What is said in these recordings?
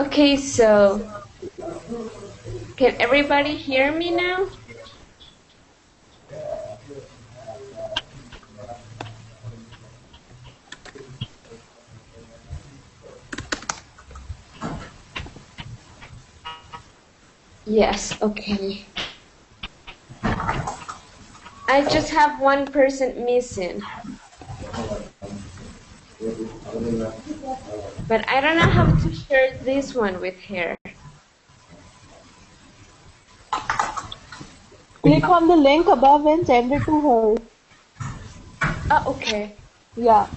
Okay, so can everybody hear me now? Yes, okay. I just have one person missing. But I don't know how to share this one with her. Click on the link above and send it to her. Oh, okay. Yeah.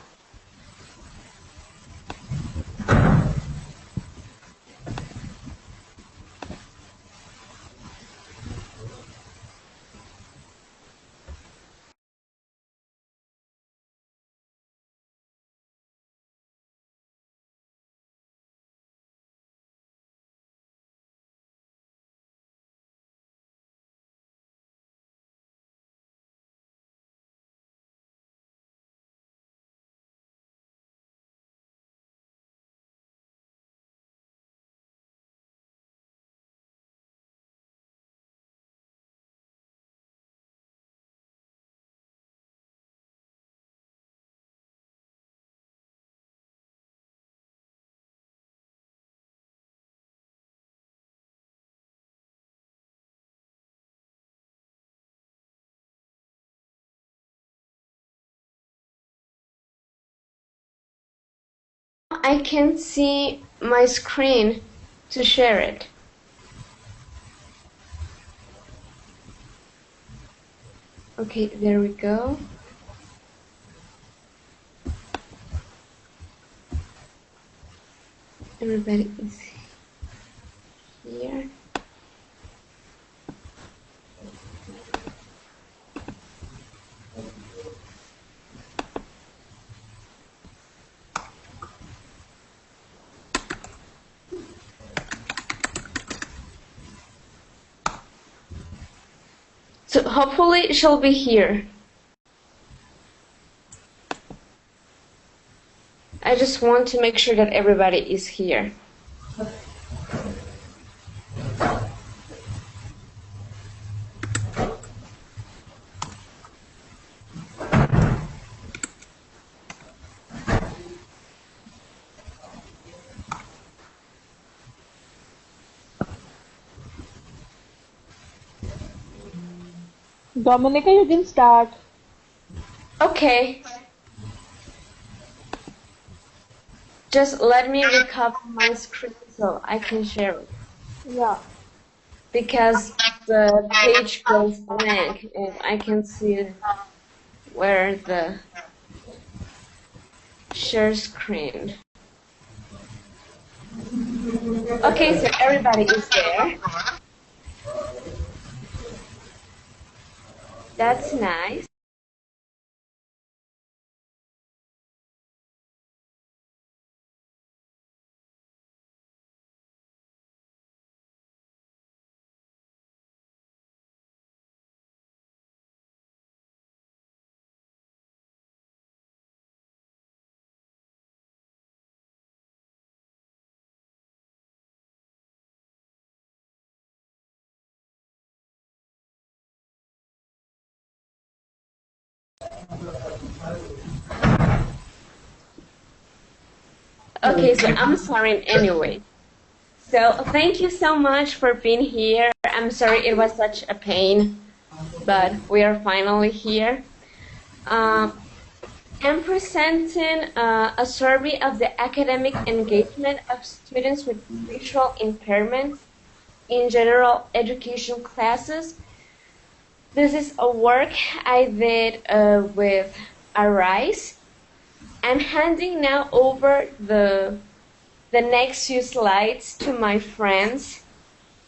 I can see my screen to share it. Okay, there we go. Everybody is here. So hopefully she'll be here. I just want to make sure that everybody is here. Dominica, you can start. Okay. Just let me recover my screen so I can share it. Yeah. Because the page goes blank and I can see where the share screen. Okay, so everybody is there. That's nice. Okay, so I'm sorry anyway. So thank you so much for being here. I'm sorry it was such a pain, but we are finally here. I'm presenting a survey of the academic engagement of students with visual impairments in general education classes. This is a work I did with Arise. I'm handing now over the next few slides to my friends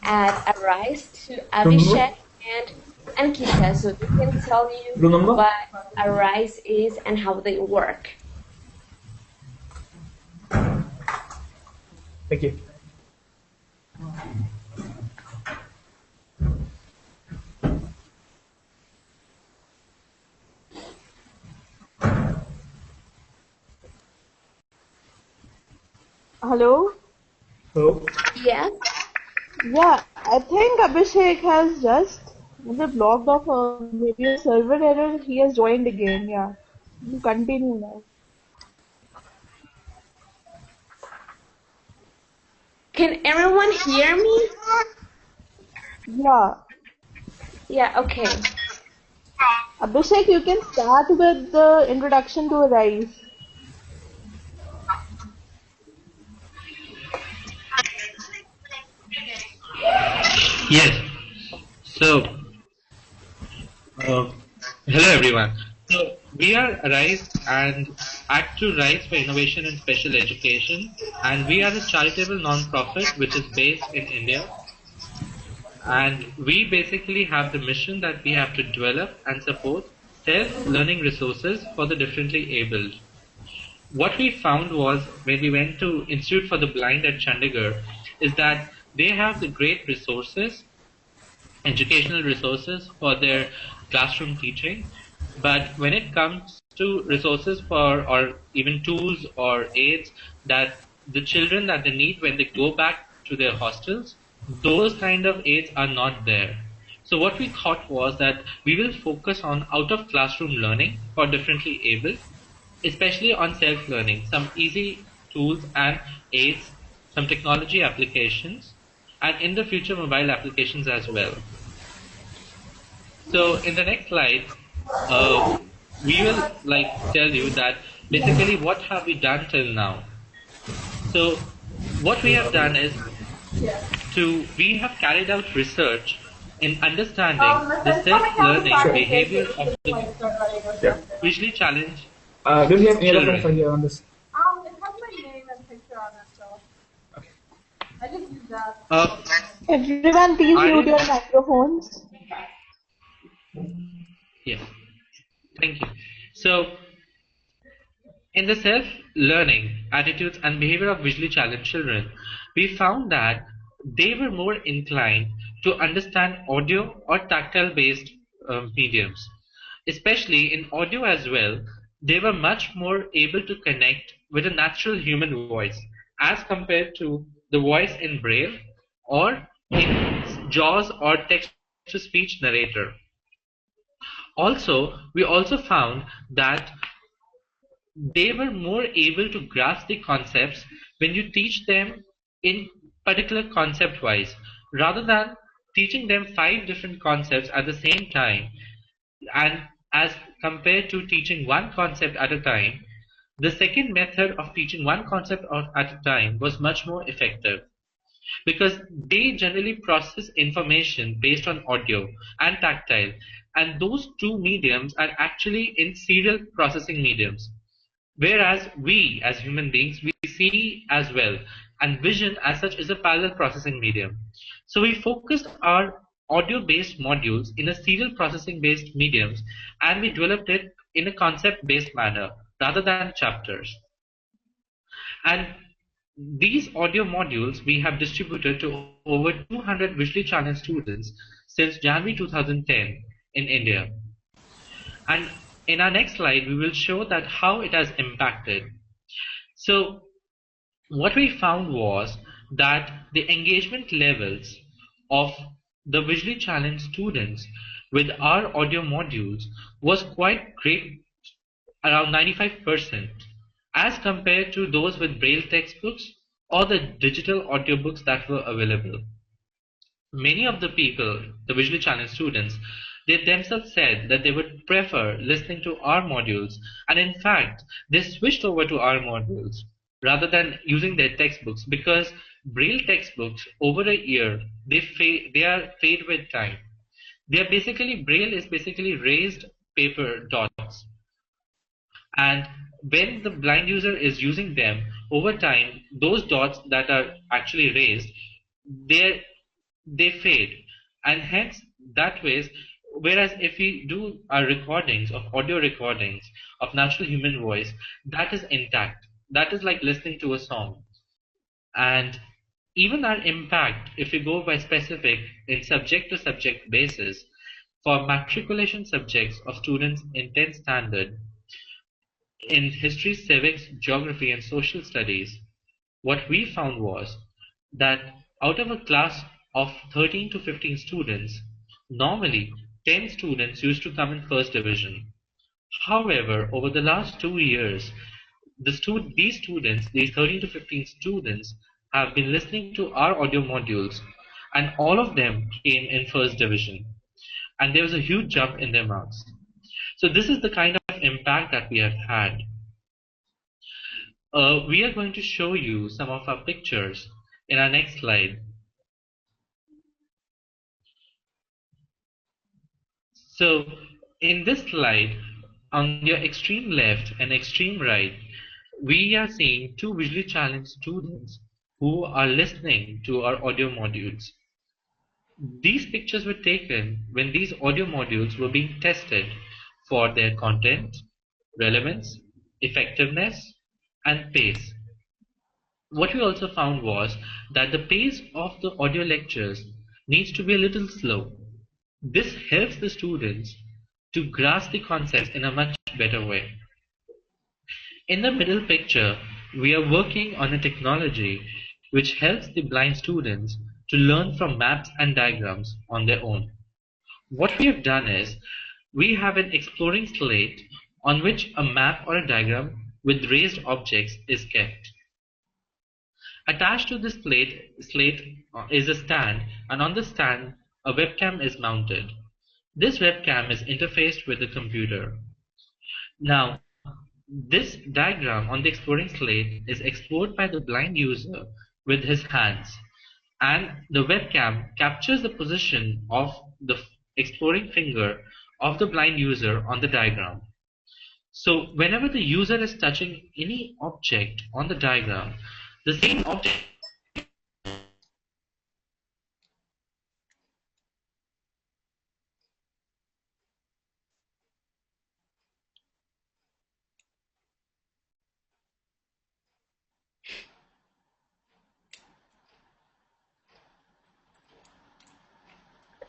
at Arise, to Abhishek and Ankita, so they can tell you what Arise is and how they work. Thank you. Hello? So, Yes. Yeah, I think Abhishek has just logged off maybe a server error. He has joined again. Yeah. You continue now. Can everyone hear me? Yeah. Yeah, okay. Abhishek, you can start with the introduction to Arise. yes. So, uh, hello everyone. So, we are Rise and Act to Rise for Innovation in Special Education, and we are a charitable non-profit which is based in India. And we basically have the mission that we have to develop and support self-learning resources for the differently abled. What we found was when we went to Institute for the Blind at Chandigarh is that they have the great resources, educational resources for their classroom teaching. But when it comes to resources for or even tools or aids that the children that they need when they go back to their hostels, those kind of aids are not there. So what we thought was that we will focus on out of classroom learning for differently abled, especially on self-learning, some easy tools and aids, some technology applications, and in the future mobile applications as well. So in the next slide, we will tell you that basically what have we done till now. So what we have done is we have carried out research in understanding the self-learning behavior of the Yeah. visually challenged Do you have any reference children. here on this? It has my name and picture on it, so Okay. I just use that. Uh, Everyone, please I mute didn't, your microphones. yes, thank you. So in the self-learning attitudes and behavior of visually challenged children, we found that they were more inclined to understand audio or tactile-based mediums. Especially in audio as well, they were much more able to connect with a natural human voice as compared to the voice in Braille or in JAWS or text-to-speech narrator. Also, we also found that they were more able to grasp the concepts when you teach them in particular concept wise rather than teaching them five different concepts at the same time, and as compared to teaching one concept at a time, the second method of teaching one concept at a time was much more effective because they generally process information based on audio and tactile, and those two mediums are actually in serial processing mediums. Whereas we, as human beings, we see as well, and vision as such is a parallel processing medium. So we focused our audio-based modules in a serial processing-based mediums, and we developed it in a concept-based manner rather than chapters. And these audio modules we have distributed to over 200 visually challenged students since January 2010 in India. And in our next slide, we will show that how it has impacted. So what we found was that the engagement levels of the visually challenged students with our audio modules was quite great, around 95%, as compared to those with Braille textbooks or the digital audiobooks that were available. Many of the people, the visually challenged students, they themselves said that they would prefer listening to our modules, and in fact, they switched over to our modules rather than using their textbooks because Braille textbooks over a year they are fade with time. They are basically Braille is basically raised paper dots, and when the blind user is using them over time, those dots that are actually raised, they they fade, and hence that ways. Whereas if we do our recordings of audio recordings of natural human voice, that is intact. That is like listening to a song. And even our impact, if we go by specific in subject to subject basis, for matriculation subjects of students in 10th standard, in history, civics, geography, and social studies, what we found was that out of a class of 13 to 15 students, normally 10 students used to come in first division. However, over the last 2 years, these 13 to 15 students, have been listening to our audio modules, and all of them came in first division. And there was a huge jump in their marks. So this is the kind of impact that we have had. We are going to show you some of our pictures in our next slide. So in this slide, on your extreme left and extreme right, we are seeing two visually challenged students who are listening to our audio modules. These pictures were taken when these audio modules were being tested for their content, relevance, effectiveness, and pace. What we also found was that the pace of the audio lectures needs to be a little slow. This helps the students to grasp the concepts in a much better way. In the middle picture, we are working on a technology which helps the blind students to learn from maps and diagrams on their own. What we have done is, we have an exploring slate on which a map or a diagram with raised objects is kept. Attached to this slate is a stand, and on the stand a webcam is mounted. This webcam is interfaced with the computer. Now, this diagram on the exploring slate is explored by the blind user with his hands, and the webcam captures the position of the exploring finger of the blind user on the diagram. So whenever the user is touching any object on the diagram, the same object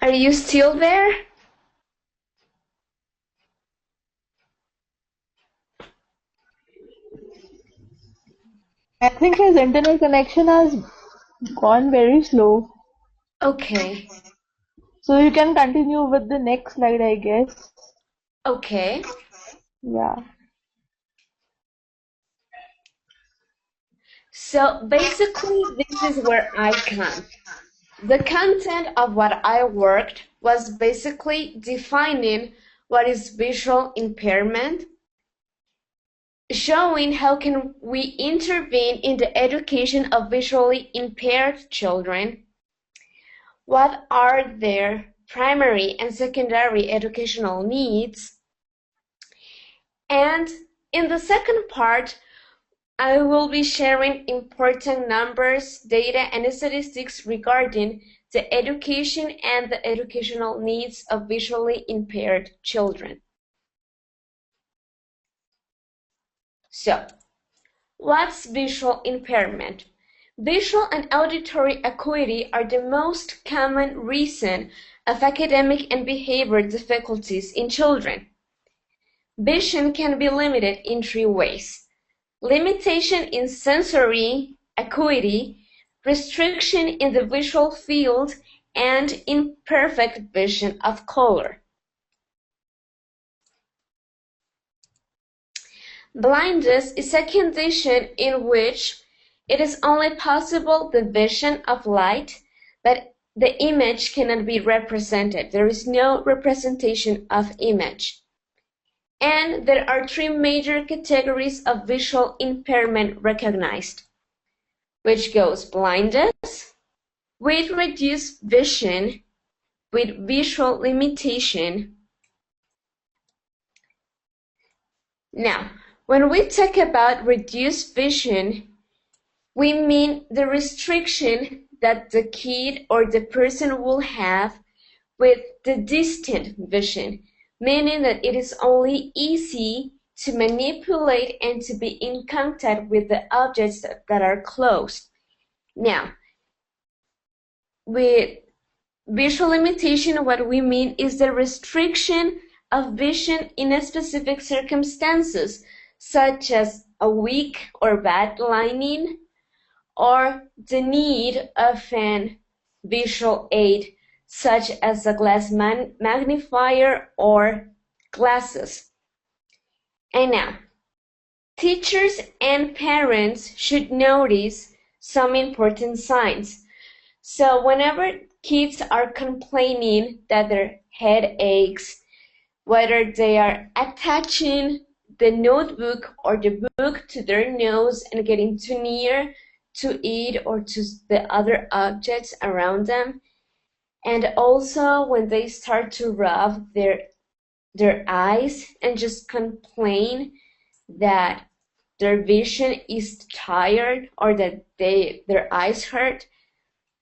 Are you still there? I think his internet connection has gone very slow. Okay. So you can continue with the next slide, I guess. Okay. Yeah. So basically, this is where I come. The content of what I worked was basically defining what is visual impairment, showing how can we intervene in the education of visually impaired children, what are their primary and secondary educational needs, and in the second part, I will be sharing important numbers, data, and statistics regarding the education and the educational needs of visually impaired children. So, what's visual impairment? Visual and auditory acuity are the most common reason of academic and behavior difficulties in children. Vision can be limited in three ways: limitation in sensory acuity, restriction in the visual field, and imperfect vision of color. Blindness is a condition in which it is only possible the vision of light, but the image cannot be represented. There is no representation of image. And there are three major categories of visual impairment recognized, which goes blindness, with reduced vision, with visual limitation. Now, when we talk about reduced vision, we mean the restriction that the kid or the person will have with the distant vision, meaning that it is only easy to manipulate and to be in contact with the objects that are close. Now, with visual limitation, what we mean is the restriction of vision in specific circumstances, such as a weak or bad lighting, or the need of an visual aid such as a glass magnifier or glasses. And now, teachers and parents should notice some important signs. So whenever kids are complaining that their head aches, whether they are attaching the notebook or the book to their nose and getting too near to it or to the other objects around them, and also when they start to rub their eyes and just complain that their vision is tired or that their eyes hurt,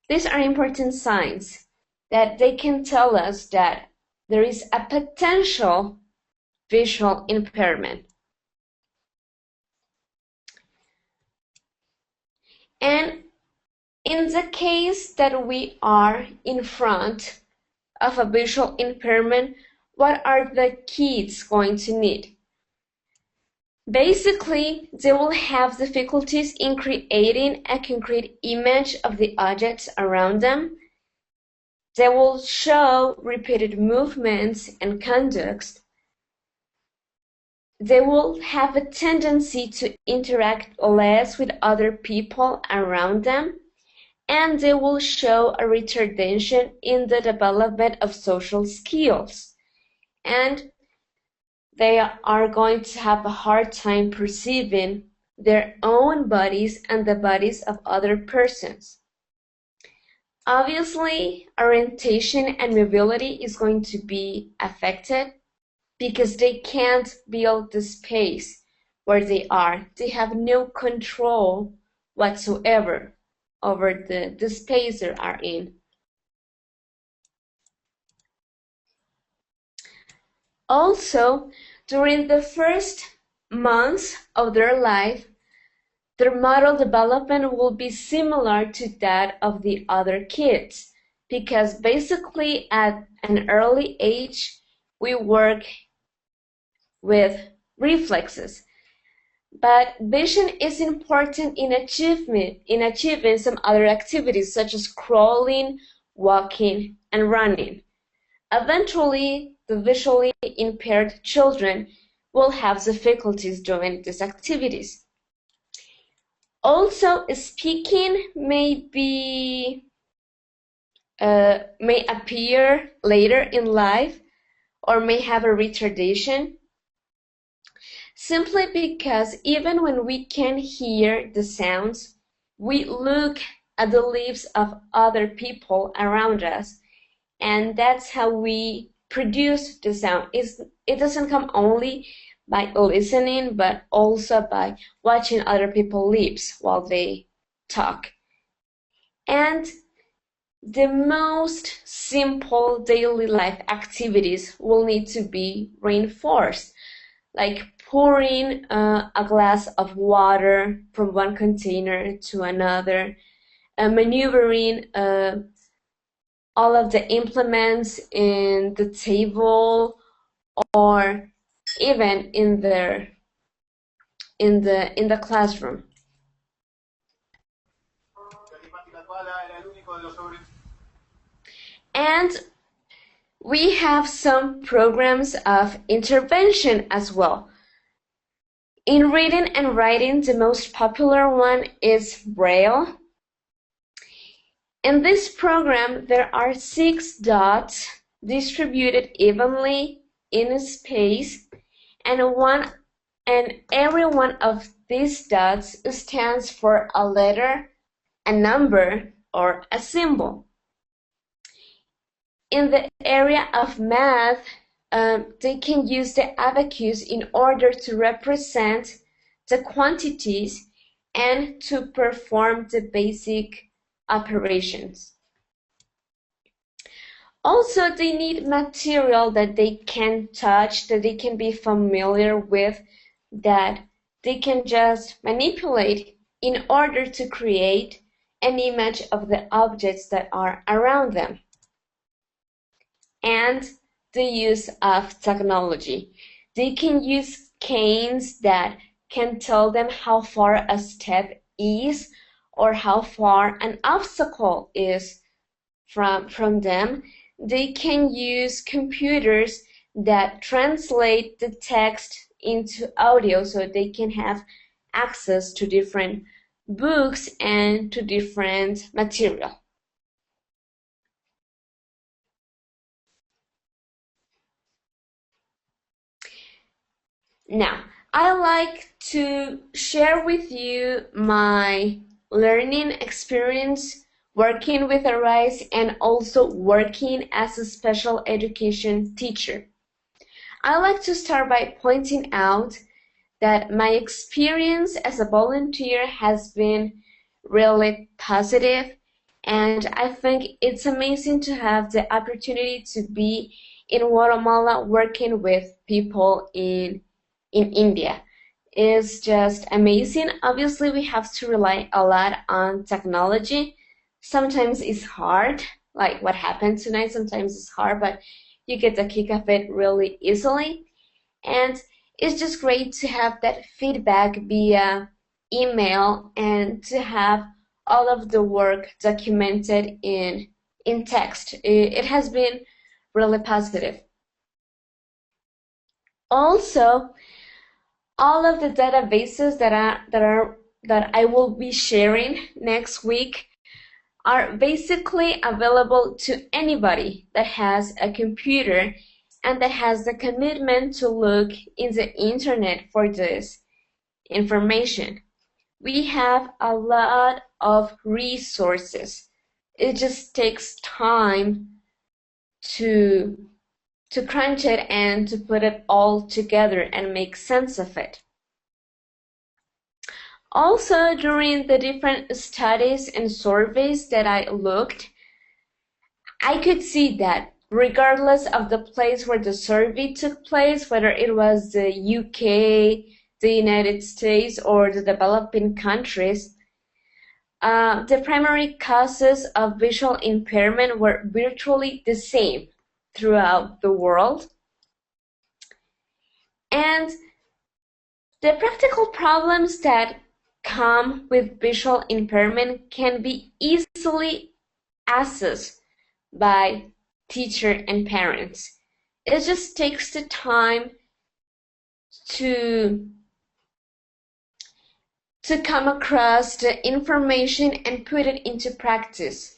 these are important signs that they can tell us that there is a potential visual impairment. And in the case that we are in front of a visual impairment, what are the kids going to need? Basically, they will have difficulties in creating a concrete image of the objects around them. They will show repeated movements and conducts. They will have a tendency to interact less with other people around them, and they will show a retardation in the development of social skills. And they are going to have a hard time perceiving their own bodies and the bodies of other persons. Obviously, orientation and mobility is going to be affected because they can't build the space where they are. They have no control whatsoever over the space they are in. Also, during the first months of their life, their motor development will be similar to that of the other kids, because basically at an early age, we work with reflexes. But vision is important in achieving some other activities such as crawling, walking, and running. Eventually, the visually impaired children will have difficulties doing these activities. Also, speaking may appear later in life or may have a retardation, simply because even when we can hear the sounds, we look at the lips of other people around us, and that's how we produce the sound. It doesn't come only by listening, but also by watching other people's lips while they talk. And the most simple daily life activities will need to be reinforced, like pouring a glass of water from one container to another, maneuvering all of the implements in the table, or even in the classroom. And we have some programs of intervention as well. In reading and writing, the most popular one is Braille. In this program, there are 6 dots distributed evenly in space, and every one of these dots stands for a letter, a number, or a symbol. In the area of math, they can use the abacus in order to represent the quantities and to perform the basic operations. Also, they need material that they can touch, that they can be familiar with, that they can just manipulate in order to create an image of the objects that are around them. And the use of technology. They can use canes that can tell them how far a step is, or how far an obstacle is from them, they can use computers that translate the text into audio so they can have access to different books and to different material. Now, I like to share with you my learning experience working with Arise and also working as a special education teacher. I like to start by pointing out that my experience as a volunteer has been really positive, and I think it's amazing to have the opportunity to be in Guatemala working with people in India. It's just amazing. Obviously, we have to rely a lot on technology. Sometimes it's hard, like what happened tonight. Sometimes it's hard, but you get the kick of it really easily. And it's just great to have that feedback via email and to have all of the work documented in text. It has been really positive. Also, all of the databases that I will be sharing next week are basically available to anybody that has a computer and that has the commitment to look in the internet for this information. We have a lot of resources. It just takes time to crunch it and to put it all together and make sense of it. Also, during the different studies and surveys that I looked, I could see that regardless of the place where the survey took place, whether it was the UK, the United States, or the developing countries, the primary causes of visual impairment were virtually the same throughout the world. And the practical problems that come with visual impairment can be easily assessed by teacher and parents. It just takes the time to come across the information and put it into practice.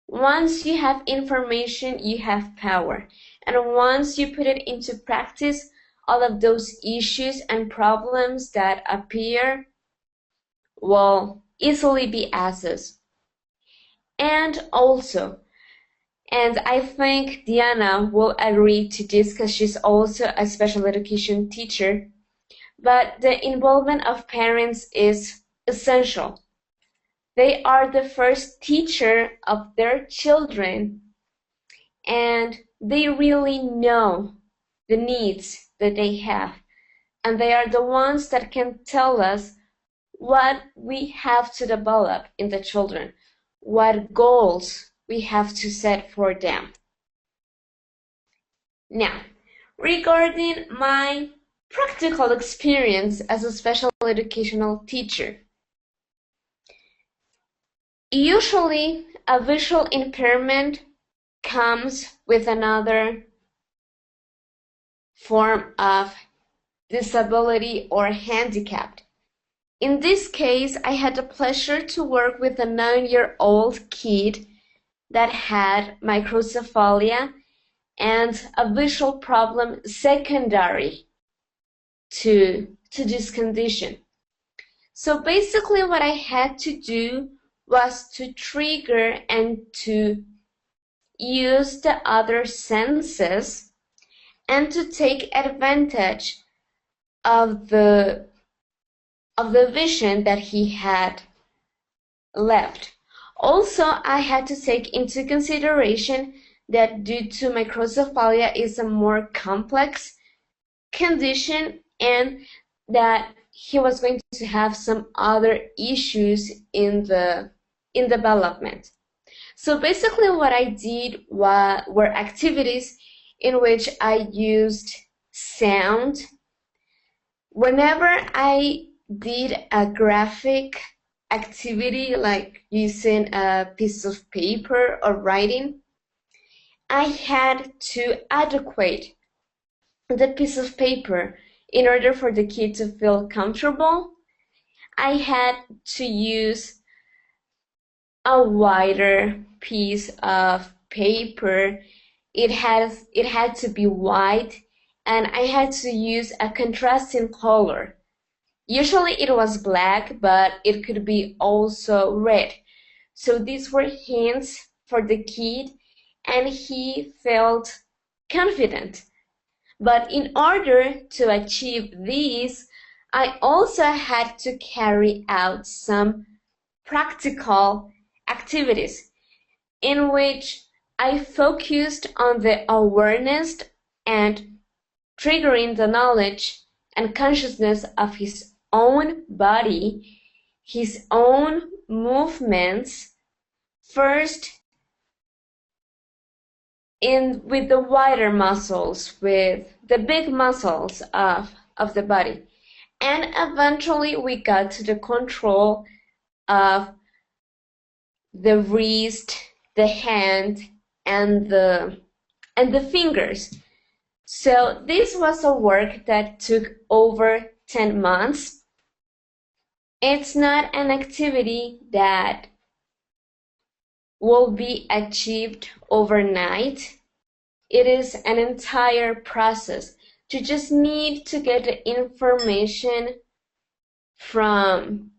Once you have information, you have power. And once you put it into practice, all of those issues and problems that appear will easily be assessed. And also, and I think Diana will agree to this because she's also a special education teacher, but the involvement of parents is essential. They are the first teacher of their children, and they really know the needs that they have. And they are the ones that can tell us what we have to develop in the children, what goals we have to set for them. Now, regarding my practical experience as a special educational teacher, usually a visual impairment comes with another form of disability or handicap. In this case, I had the pleasure to work with a 9-year-old kid that had microcephalia and a visual problem secondary to this condition. So basically what I had to do was to trigger and to use the other senses and to take advantage of the vision that he had left. Also, I had to take into consideration that due to microcephalia is a more complex condition and that he was going to have some other issues in development. So basically what I did were activities in which I used sound. Whenever I did a graphic activity like using a piece of paper or writing, I had to adequate the piece of paper in order for the kid to feel comfortable. I had to use a wider piece of paper. It had to be white, and I had to use a contrasting color. Usually it was black, but it could be also red. So these were hints for the kid, and he felt confident. But in order to achieve these, I also had to carry out some practical activities in which I focused on the awareness and triggering the knowledge and consciousness of his own body, his own movements, first with the wider muscles, with the big muscles of the body. And eventually we got to the control of the wrist, the hand, and the fingers. So this was a work that took over 10 months. It's not an activity that will be achieved overnight. It is an entire process. You just need to get the information from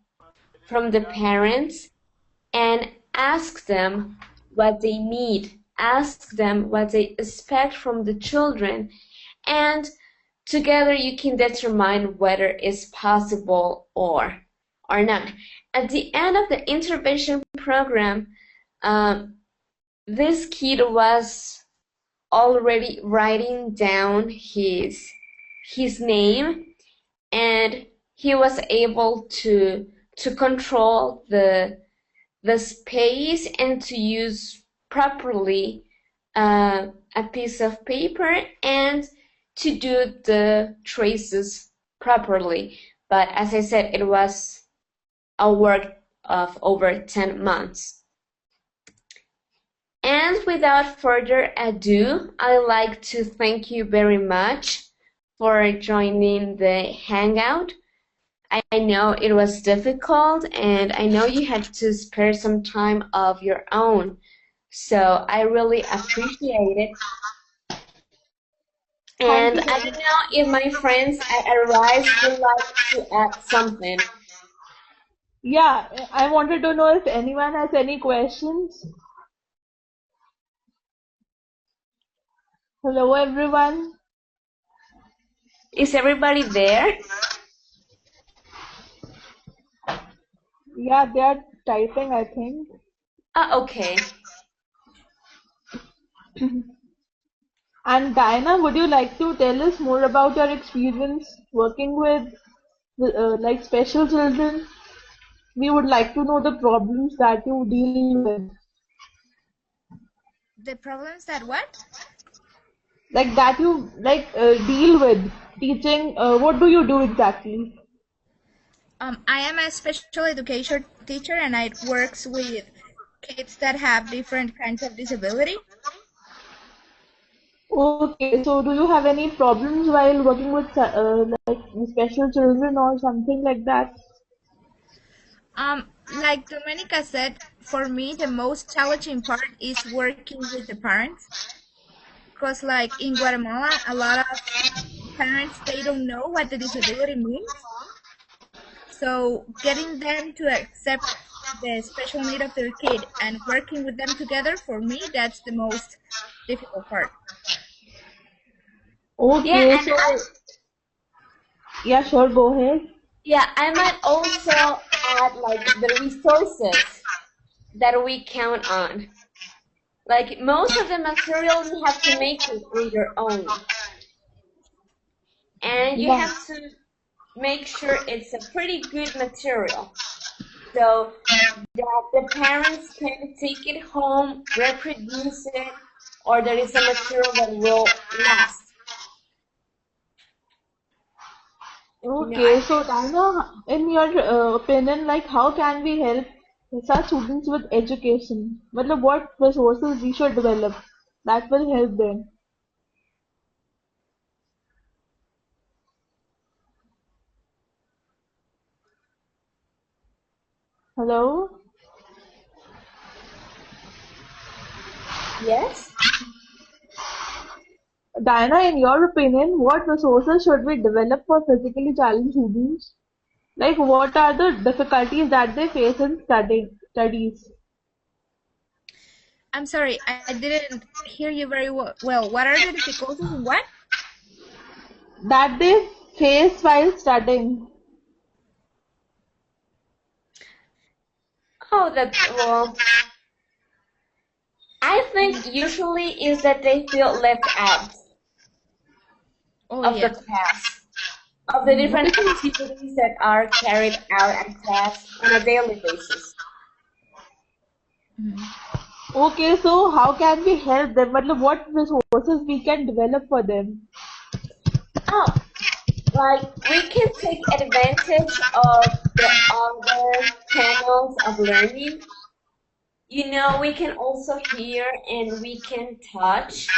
the parents and ask them what they need, ask them what they expect from the children, and together you can determine whether it's possible or not. At the end of the intervention program, this kid was already writing down his name, and he was able to control the space and to use properly a piece of paper and to do the traces properly. But as I said, it was a work of over 10 months. And without further ado, I'd like to thank you very much for joining the Hangout. I know it was difficult, and I know you had to spare some time of your own. So I really appreciate it. And I don't know if my friends at Arise would like to add something. Yeah, I wanted to know if anyone has any questions. Hello, everyone. Is everybody there? Yeah, they are typing, I think. Okay. And Diana, would you like to tell us more about your experience working with like special children? We would like to know the problems that you deal with. The problems that what? Like that you deal with teaching. What do you do exactly? I am a special education teacher, and I works with kids that have different kinds of disability. Okay, so do you have any problems while working with like special children or something like that? Like Domenica said, for me the most challenging part is working with the parents, because like in Guatemala, a lot of parents, they don't know what the disability means. So getting them to accept the special need of their kid and working with them together, for me, that's the most difficult part. Okay, Yeah, so yeah, sure, go ahead. Yeah, I might also add like the resources that we count on. Like most of the material you have to make it on your own. And you Yeah. have to make sure it's a pretty good material. So that the parents can take it home, reproduce it, or there is a material that will last. Okay, so Dana, in your opinion, like how can we help such students with education? Matlab, what resources we should develop that will help them? Hello? Yes. Diana, in your opinion, what resources should we develop for physically challenged students? Like, what are the difficulties that they face in studies? I'm sorry, I didn't hear you very well. What are the difficulties in what? That they face while studying. Oh, well, I think usually is that they feel left out Oh of the yeah. class, of the different activities that are carried out at class on a daily basis. Mhm. Okay, so how can we help them? Matlab, what resources we can develop for them? Oh, like we can take advantage of the other channels of learning. We can also hear and we can touch,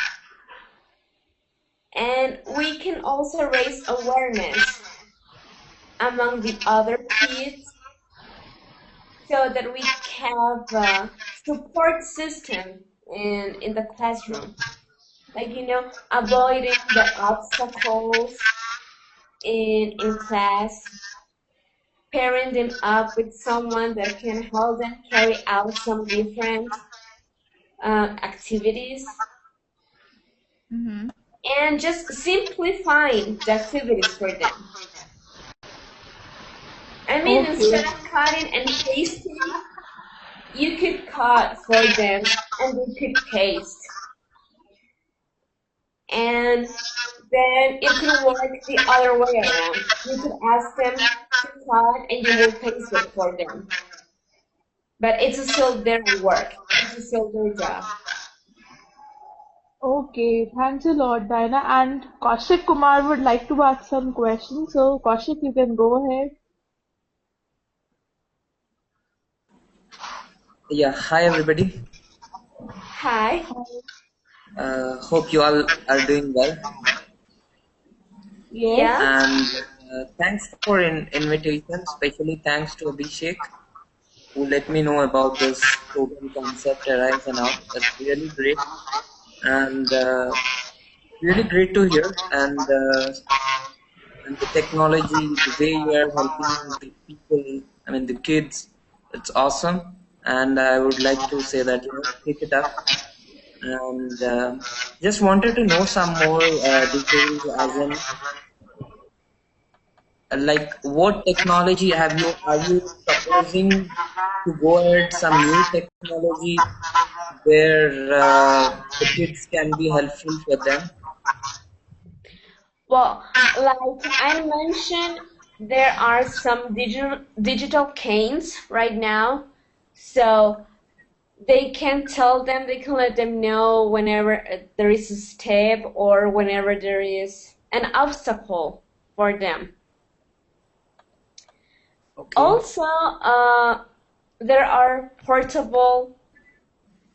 and we can also raise awareness among the other kids so that we have a support system in the classroom. Like, avoiding the obstacles in class, pairing them up with someone that can help them carry out some different activities, Mhm. and just simplifying the activities for them. I mean, instead Okay. of cutting and pasting, you could cut for them and they could paste. And then it could work the other way around. You could ask them to cut and you will paste it for them. But it's still their work. It's still their job. Okay, thanks a lot, Diana. And Kaushik Kumar would like to ask some questions. So, Kaushik, you can go ahead. Yeah, hi everybody. Hi. Hope you all are doing well. Yes. Yeah. And thanks for invitation. Especially thanks to Abhishek who let me know about this program concept Arise and Out. That's really great and really great to hear. And the technology, the way you are helping the people, I mean the kids, it's awesome. And I would like to say that keep it up. And just wanted to know some more details as in like what technology are you proposing to go ahead some new technology where the kids can be helpful for them. Well, like I mentioned, there are some digital canes right now. So they can let them know whenever there is a step or whenever there is an obstacle for them. Okay. Also, there are portable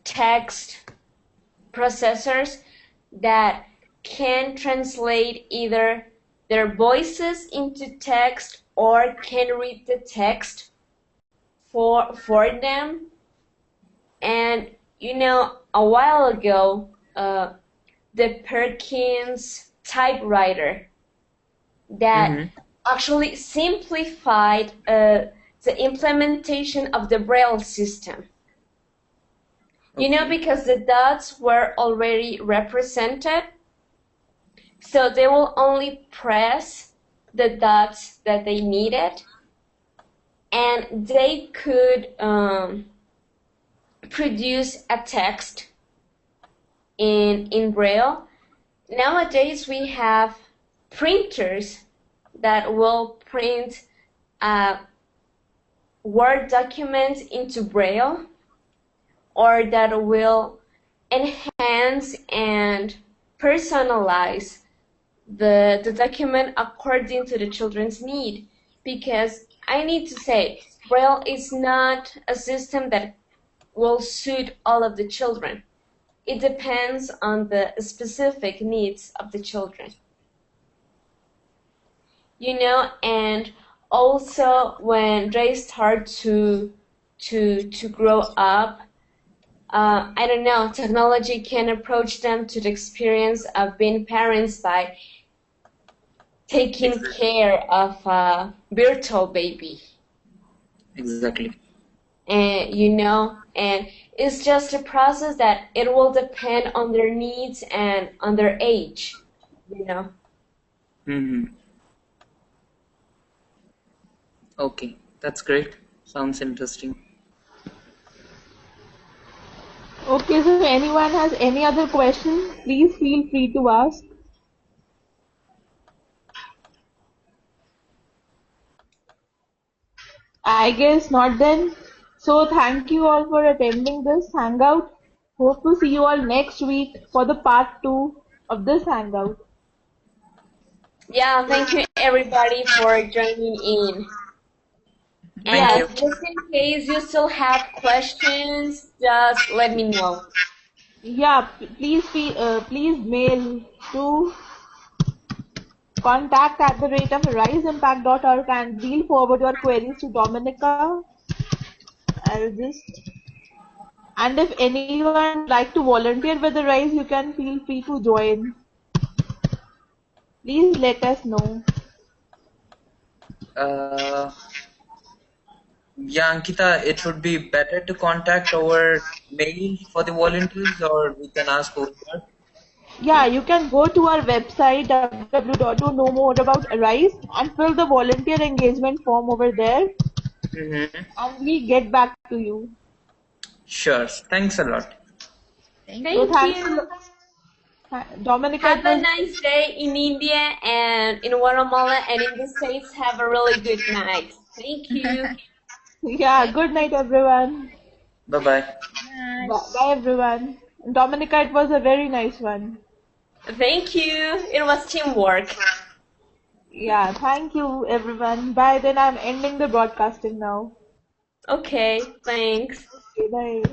text processors that can translate either their voices into text or can read the text for them. And a while ago, the Perkins typewriter that Mm-hmm. actually simplified the implementation of the Braille system. Okay. Because the dots were already represented, so they will only press the dots that they needed, and they could produce a text in Braille. Nowadays, we have printers that will print Word documents into Braille, or that will enhance and personalize the document according to the children's need, because I need to say Braille is not a system that will suit all of the children. It depends on the specific needs of the children. And also when they start to grow up, I don't know, technology can approach them to the experience of being parents by taking care of a virtual baby. Exactly. And it's just a process that it will depend on their needs and on their age. Mm-hmm. Okay, that's great. Sounds interesting. Okay, so if anyone has any other questions, please feel free to ask. I guess not then. So thank you all for attending this hangout. Hope to see you all next week for the part 2 of this hangout. Yeah, thank you everybody for joining in. Thank you. And just in case you still have questions, just let me know. Yeah, please mail to contact@riseimpact.org and we'll forward your queries to Dominica. And if anyone would like to volunteer with the Rise, you can feel free to join. Please let us know. Yeah, Ankita, it would be better to contact our mail for the volunteers, or we can ask over here. Yeah, you can go to our website www to know more about Arise and fill the volunteer engagement form over there, Mm-hmm. and we'll get back to you. Sure. Thanks a lot. Thank So you. Thank you. Dominica, Have a nice day in India and in Guatemala and in the States. Have a really good night. Thank you. yeah, good night everyone. Bye-bye. Bye. Bye everyone. Dominica, it was a very nice one. Thank you. It was teamwork. Yeah, thank you everyone. Bye, then I'm ending the broadcasting now. Okay, thanks. Okay, bye.